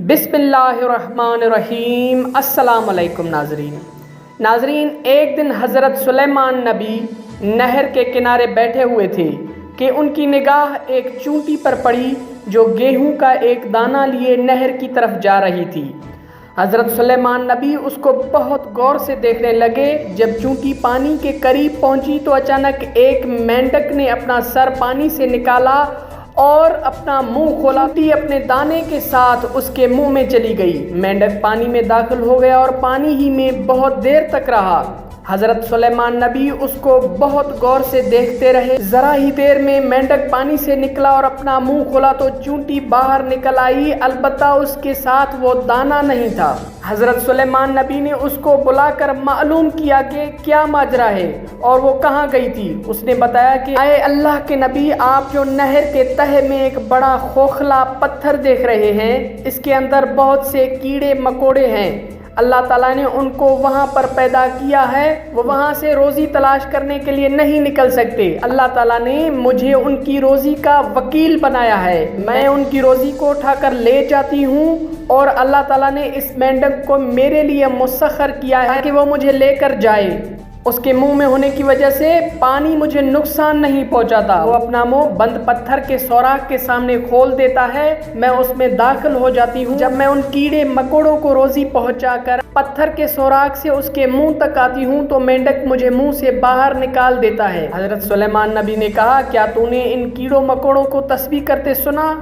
بسم اللہ الرحمن الرحیم۔ السلام علیکم ناظرین، ایک دن حضرت سلیمان نبی نہر کے کنارے بیٹھے ہوئے تھے کہ ان کی نگاہ ایک چونٹی پر پڑی جو گیہوں کا ایک دانہ لیے نہر کی طرف جا رہی تھی۔ حضرت سلیمان نبی اس کو بہت غور سے دیکھنے لگے۔ جب چونٹی پانی کے قریب پہنچی تو اچانک ایک مینڈک نے اپنا سر پانی سے نکالا اور اپنا منہ کھولا۔ چونٹی اپنے دانے کے ساتھ اس کے منہ میں چلی گئی۔ مینڈک پانی میں داخل ہو گیا اور پانی ہی میں بہت دیر تک رہا۔ حضرت سلیمان نبی اس کو بہت غور سے دیکھتے رہے۔ ذرا ہی دیر میں مینڈک پانی سے نکلا اور اپنا منہ کھولا تو چونٹی باہر نکل آئی، البتہ اس کے ساتھ وہ دانہ نہیں تھا۔ حضرت سلیمان نبی نے اس کو بلا کر معلوم کیا کہ کیا ماجرا ہے اور وہ کہاں گئی تھی۔ اس نے بتایا کہ اے اللہ کے نبی، آپ جو نہر کے تہے میں ایک بڑا کھوکھلا پتھر دیکھ رہے ہیں، اس کے اندر بہت سے کیڑے مکوڑے ہیں۔ اللہ تعالیٰ نے ان کو وہاں پر پیدا کیا ہے، وہ وہاں سے روزی تلاش کرنے کے لیے نہیں نکل سکتے۔ اللہ تعالیٰ نے مجھے ان کی روزی کا وکیل بنایا ہے، میں ان کی روزی کو اٹھا کر لے جاتی ہوں، اور اللہ تعالیٰ نے اس مینڈک کو میرے لیے مسخر کیا ہے کہ وہ مجھے لے کر جائے۔ اس کے منہ میں ہونے کی وجہ سے پانی مجھے نقصان نہیں پہنچاتا۔ وہ اپنا منہ بند پتھر کے سوراخ کے سامنے کھول دیتا ہے، میں اس میں داخل ہو جاتی ہوں۔ جب میں ان کیڑے مکوڑوں کو روزی پہنچا کر پتھر کے سوراخ سے اس کے منہ تک آتی ہوں تو مینڈک مجھے منہ سے باہر نکال دیتا ہے۔ حضرت سلیمان نبی نے کہا، کیا تو نے ان کیڑوں مکوڑوں کو تسبیح کرتے سنا؟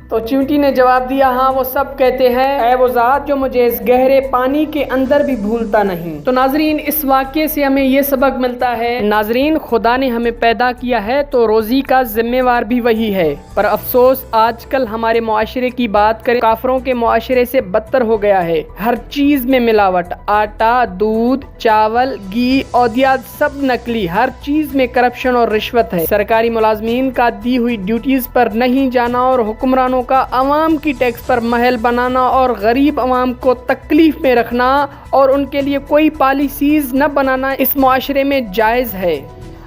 تو چونٹی نے جواب دیا، ہاں وہ سب کہتے ہیں، اے وہ ذات جو مجھے اس گہرے پانی کے اندر بھی بھولتا نہیں۔ تو ناظرین، اس واقعے سے ہمیں یہ سبق ملتا ہے، ناظرین خدا نے ہمیں پیدا کیا ہے تو روزی کا ذمہ وار بھی وہی ہے، پر افسوس آج کل ہمارے معاشرے کی بات کریں، کافروں کے معاشرے سے بدتر ہو گیا ہے۔ ہر چیز میں ملاوٹ، آٹا، دودھ، چاول، گھی، ادویات سب نقلی، ہر چیز میں کرپشن اور رشوت ہے۔ سرکاری ملازمین کا دی ہوئی ڈیوٹیز پر نہیں جانا اور حکمرانوں کا عوام کی ٹیکس پر محل بنانا اور غریب عوام کو تکلیف میں رکھنا اور ان کے لیے کوئی پالیسیز نہ بنانا اس معاشرے میں جائز ہے۔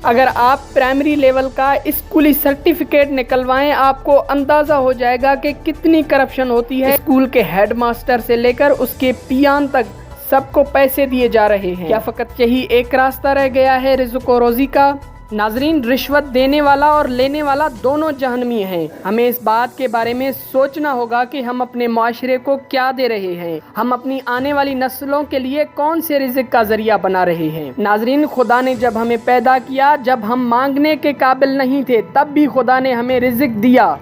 اگر آپ پرائمری لیول کا اسکولی سرٹیفکیٹ نکلوائیں، آپ کو اندازہ ہو جائے گا کہ کتنی کرپشن ہوتی ہے۔ اسکول کے ہیڈ ماسٹر سے لے کر اس کے پیان تک سب کو پیسے دیے جا رہے ہیں۔ کیا فقط یہی ایک راستہ رہ گیا ہے رزق و روزی کا؟ ناظرین، رشوت دینے والا اور لینے والا دونوں جہنمی ہیں۔ ہمیں اس بات کے بارے میں سوچنا ہوگا کہ ہم اپنے معاشرے کو کیا دے رہے ہیں، ہم اپنی آنے والی نسلوں کے لیے کون سے رزق کا ذریعہ بنا رہے ہیں۔ ناظرین، خدا نے جب ہمیں پیدا کیا، جب ہم مانگنے کے قابل نہیں تھے، تب بھی خدا نے ہمیں رزق دیا،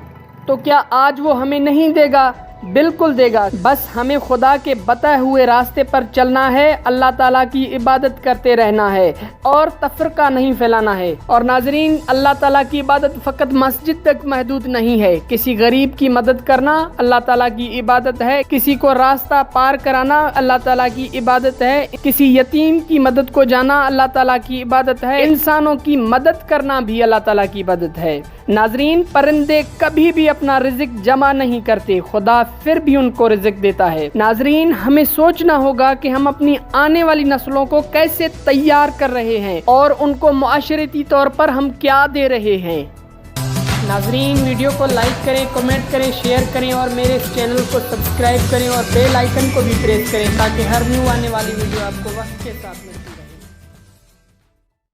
تو کیا آج وہ ہمیں نہیں دے گا؟ بالکل دے گا۔ بس ہمیں خدا کے بتائے ہوئے راستے پر چلنا ہے، اللہ تعالیٰ کی عبادت کرتے رہنا ہے اور تفرقہ نہیں پھیلانا ہے۔ اور ناظرین، اللہ تعالیٰ کی عبادت فقط مسجد تک محدود نہیں ہے۔ کسی غریب کی مدد کرنا اللہ تعالیٰ کی عبادت ہے، کسی کو راستہ پار کرانا اللہ تعالیٰ کی عبادت ہے، کسی یتیم کی مدد کو جانا اللہ تعالیٰ کی عبادت ہے، انسانوں کی مدد کرنا بھی اللہ تعالیٰ کی عبادت ہے۔ ناظرین، پرندے کبھی بھی اپنا رزق جمع نہیں کرتے، خدا پھر بھی ان کو رزق دیتا ہے۔ ناظرین، ہمیں سوچنا ہوگا کہ ہم اپنی آنے والی نسلوں کو کیسے تیار کر رہے ہیں اور ان کو معاشرتی طور پر ہم کیا دے رہے ہیں۔ ناظرین، ویڈیو کو لائک کریں، کمنٹ کریں، شیئر کریں اور میرے اس چینل کو سبسکرائب کریں اور بیل آئیکن کو بھی پریس کریں تاکہ ہر نیو آنے والی ویڈیو آپ کو وقت کے ساتھ ملے۔